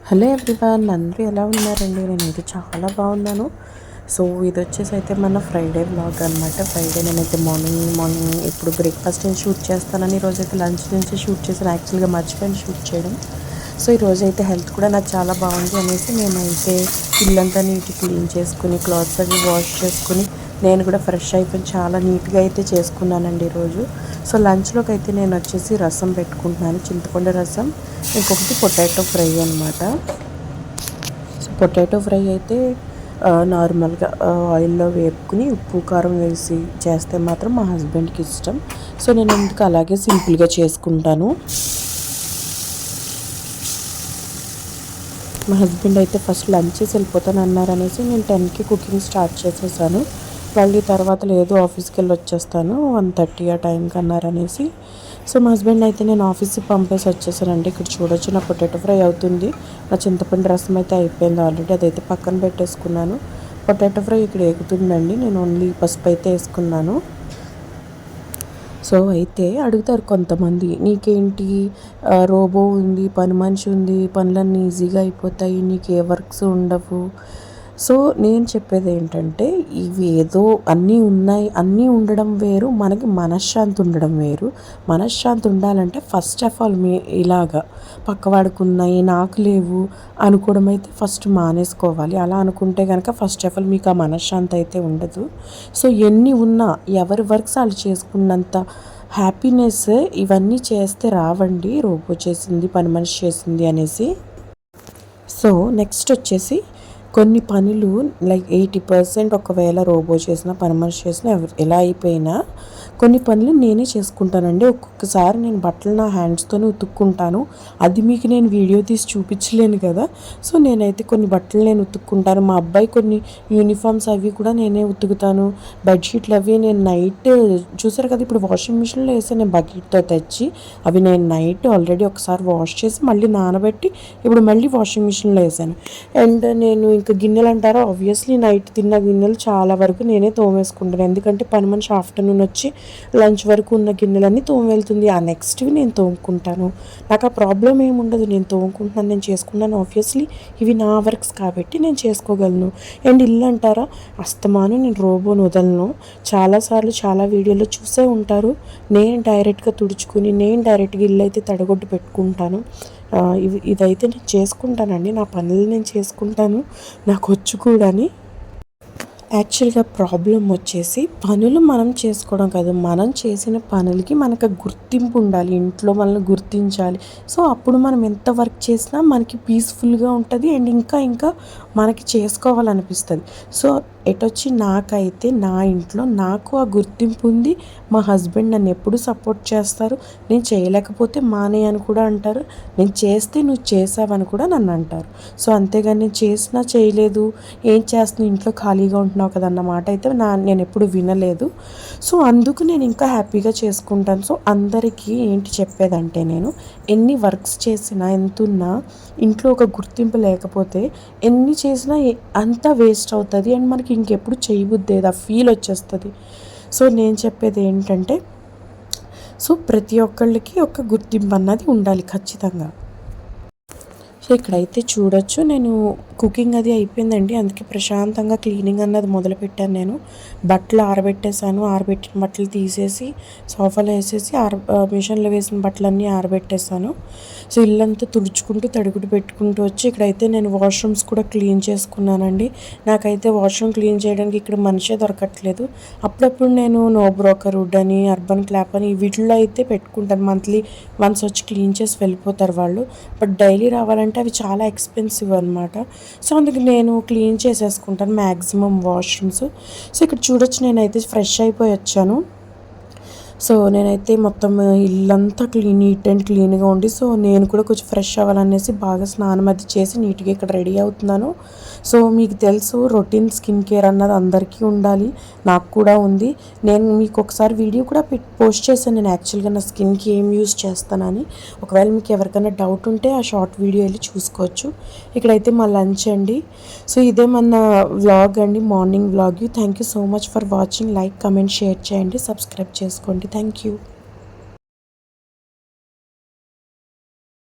Hello everyone, అందరూ ఎలా ఉన్నారండి? నేనైతే చాలా బాగున్నాను. సో ఇది వచ్చేసి అయితే మన ఫ్రైడే వ్లాగ్ అనమాట. ఫ్రైడే నేనైతే మార్నింగ్ ఇప్పుడు బ్రేక్ఫాస్ట్ నేను షూట్ చేస్తానని ఈరోజైతే లంచ్ నుంచి షూట్ చేశాను. యాక్చువల్గా మర్చిపోయాను షూట్ చేయడం. సో ఈరోజు అయితే హెల్త్ కూడా నాకు చాలా బాగుంది అనేసి నేనైతే ఇల్లంతా నీట్గా క్లీన్ చేసుకుని క్లాత్స్ అవి వాష్ చేసుకుని నేను కూడా ఫ్రెష్ అయిపోయి చాలా నీట్గా అయితే చేసుకున్నానండి ఈరోజు. సో లంచ్లోకి అయితే నేను వచ్చేసి రసం పెట్టుకుంటున్నాను, చింతపండు రసం, ఇంకొకటి పొటాటో ఫ్రై అనమాట. సో పొటాటో ఫ్రై అయితే నార్మల్గా ఆయిల్లో వేపుకుని ఉప్పు కారం వేసి చేస్తే మాత్రం మా హస్బెండ్కి ఇష్టం. సో నేను ఎందుకు అలాగే సింపుల్గా చేసుకుంటాను. మా హస్బెండ్ అయితే ఫస్ట్ లంచ్ చేసి వెళ్ళిపోతాను అన్నారనేసి నేను 10కి కుకింగ్ స్టార్ట్ చేసేసాను. మళ్ళీ తర్వాత లేదు ఆఫీస్కి వెళ్ళి వచ్చేస్తాను 1:30 ఆ టైంకి అన్నారనేసి. సో మా హస్బెండ్ అయితే నేను ఆఫీస్కి పంపేసి వచ్చేసానండి. ఇక్కడ చూడొచ్చు నా పొటాటో ఫ్రై అవుతుంది, నా చింతపండు రసం అయితే అయిపోయింది ఆల్రెడీ, అదైతే పక్కన పెట్టేసుకున్నాను. పొటాటో ఫ్రై ఇక్కడ ఎగుతుందండి, నేను ఓన్లీ పసుపు అయితే వేసుకున్నాను. సో అయితే అడుగుతారు కొంతమంది, నీకేంటి రోబో ఉంది, పని మనిషి ఉంది, పనులన్నీ ఈజీగా అయిపోతాయి, నీకు ఏ వర్క్స్ ఉండవు. సో నేను చెప్పేది ఏంటంటే, ఇవి ఏదో అన్నీ ఉన్నాయి, అన్నీ ఉండడం వేరు, మనకి మనశ్శాంతి ఉండడం వేరు. మనశ్శాంతి ఉండాలంటే ఫస్ట్ ఆఫ్ ఆల్ ఇలాగా పక్కవాడికి ఉన్నాయి నాకు లేవు అనుకోవడం అయితే ఫస్ట్ మానేసుకోవాలి. అలా అనుకుంటే కనుక ఫస్ట్ ఆఫ్ ఆల్ మీకు ఆ మనశ్శాంతి అయితే ఉండదు. సో ఎన్ని ఉన్నా ఎవరి వర్క్స్ వాళ్ళు చేసుకున్నంత హ్యాపీనెస్ ఇవన్నీ చేస్తే రావండి. రోబో చేసింది, పని మనిషి చేసింది అనేసి. సో నెక్స్ట్ వచ్చేసి కొన్ని పనులు లైక్ 80% ఒకవేళ రోబో చేసినా పని మనిషి చేసినా ఎలా అయిపోయినా కొన్ని పనులు నేనే చేసుకుంటానండి. ఒక్కొక్కసారి నేను బట్టలు నా హ్యాండ్స్తోనే ఉతుక్కుంటాను. అది మీకు నేను వీడియో తీసి చూపించలేను కదా. సో నేనైతే కొన్ని బట్టలు నేను ఉతుక్కుంటాను. మా అబ్బాయి కొన్ని యూనిఫామ్స్ అవి కూడా నేనే ఉతుకుతాను. బెడ్షీట్లు అవి నేను నైట్ చూసారు కదా, ఇప్పుడు వాషింగ్ మిషన్లో వేసి నేను బకెట్తో తెచ్చి అవి నేను నైట్ ఆల్రెడీ ఒకసారి వాష్ చేసి మళ్ళీ నానబెట్టి ఇప్పుడు మళ్ళీ వాషింగ్ మిషన్లో వేసాను. అండ్ నేను ఇంకా గిన్నెలు అంటారా, ఆబ్వియస్లీ నైట్ తిన్న గిన్నెలు చాలా వరకు నేనే తోమేసుకుంటాను. ఎందుకంటే పని మనిషి ఆఫ్టర్నూన్ వచ్చి లంచ్ వరకు ఉన్న గిన్నెలన్నీ తోమెళ్తుంది, ఆ నెక్స్ట్వి నేను తోముకుంటాను. నాకు ఆ ప్రాబ్లం ఏమి ఉండదు, నేను తోముకుంటున్నాను, నేను చేసుకున్నాను. ఆబ్వియస్లీ ఇవి నా వర్క్స్ కాబట్టి నేను చేసుకోగలను. అండ్ ఇల్లు అంటారా, అస్తమానం నేను రోబోని వదలను. చాలాసార్లు చాలా వీడియోలో చూసే ఉంటారు, నేను డైరెక్ట్గా తుడుచుకుని నేను డైరెక్ట్గా ఇల్లు అయితే తడగొట్టు పెట్టుకుంటాను. ఇదైతే నేను చేసుకుంటానండి, నా పనులు నేను చేసుకుంటాను, నాకు వచ్చు కూడాని. యాక్చువల్గా ప్రాబ్లం వచ్చేసి పనులు మనం చేసుకోవడం కాదు, మనం చేసిన పనులకి మనకు గుర్తింపు ఉండాలి, ఇంట్లో మనల్ని గుర్తించాలి. సో అప్పుడు మనం ఎంత వర్క్ చేసినా మనకి పీస్ఫుల్గా ఉంటుంది అండ్ ఇంకా మనకి చేసుకోవాలనిపిస్తుంది. సో ఎటొచ్చి నాకైతే నా ఇంట్లో నాకు ఆ గుర్తింపు ఉంది. మా హస్బెండ్ నన్ను ఎప్పుడు సపోర్ట్ చేస్తారు. నేను చేయలేకపోతే మానే అని కూడా అంటారు, నేను చేస్తే నువ్వు చేసావని కూడా నన్ను అంటారు. సో అంతేగాని నేను చేసినా చేయలేదు ఏం చేస్తున్నా ఇంట్లో ఖాళీగా ఉంటున్నావు కదా అన్న మాట అయితే నేను ఎప్పుడు వినలేదు. సో అందుకు నేను ఇంకా హ్యాపీగా చేసుకుంటాను. సో అందరికీ ఏంటి చెప్పేదంటే, నేను ఎన్ని వర్క్స్ చేసినా ఎంతున్నా ఇంట్లో ఒక గుర్తింపు లేకపోతే ఎన్ని చేసినా అంతా వేస్ట్ అవుతుంది అండ్ మనకి ఇంకెప్పుడు చేయబుద్ది ఆ ఫీల్ వచ్చేస్తుంది. సో నేను చెప్పేది ఏంటంటే, సో ప్రతి ఒక్కళ్ళకి ఒక గుర్తింపు అన్నది ఉండాలి ఖచ్చితంగా. సో ఇక్కడైతే చూడొచ్చు, నేను కుకింగ్ అది అయిపోయిందండి, అందుకే ప్రశాంతంగా క్లీనింగ్ అన్నది మొదలుపెట్టాను. నేను బట్టలు ఆరబెట్టేశాను, ఆరబెట్టిన బట్టలు తీసేసి సోఫాలో వేసేసి మిషన్లో వేసిన బట్టలన్నీ ఆరబెట్టేశాను. సో ఇల్లంతా తుడుచుకుంటూ తడుగుడు పెట్టుకుంటూ వచ్చి ఇక్కడైతే నేను వాష్రూమ్స్ కూడా క్లీన్ చేసుకున్నానండి. నాకైతే వాష్రూమ్ క్లీన్ చేయడానికి ఇక్కడ మనిషే దొరకట్లేదు. అప్పుడప్పుడు నేను నో బ్రోకర్ వుడ్ అని, అర్బన్ క్లాప్ అని వీటిల్లో అయితే పెట్టుకుంటాను. మంత్లీ వన్స్ వచ్చి క్లీన్ చేసి వెళ్ళిపోతారు వాళ్ళు. బట్ డైలీ రావాలంటే అవి చాలా ఎక్స్పెన్సివ్ అనమాట. సో అందుకు నేను క్లీన్ చేసేసుకుంటాను మ్యాక్సిమం వాష్రూమ్స్. సో ఇక్కడ చూడొచ్చు, నేనైతే ఫ్రెష్ అయిపోయి వచ్చాను. సో నేనైతే మొత్తం ఇల్లంతా నీట్ అండ్ క్లీన్గా ఉండి, సో నేను కూడా కొంచెం ఫ్రెష్ అవ్వాలనేసి బాగా స్నానం అది చేసి నీట్గా ఇక్కడ రెడీ అవుతున్నాను. సో మీకు తెలుసు, రొటీన్ స్కిన్ కేర్ అన్నది అందరికీ ఉండాలి, నాకు కూడా ఉంది. నేను మీకు ఒకసారి వీడియో కూడా పోస్ట్ చేశాను, నేను యాక్చువల్గా నా స్కిన్కి ఏం యూస్ చేస్తానని. ఒకవేళ మీకు ఎవరికైనా డౌట్ ఉంటే ఆ షార్ట్ వీడియో వెళ్ళి చూసుకోవచ్చు. ఇక్కడైతే మా లంచ్ అండి. సో ఇదే మన వ్లాగ్ అండి, morning vlog. Thank you so much for watching. Like, comment, share చేయండి, సబ్స్క్రైబ్ చేసుకోండి. Thank you.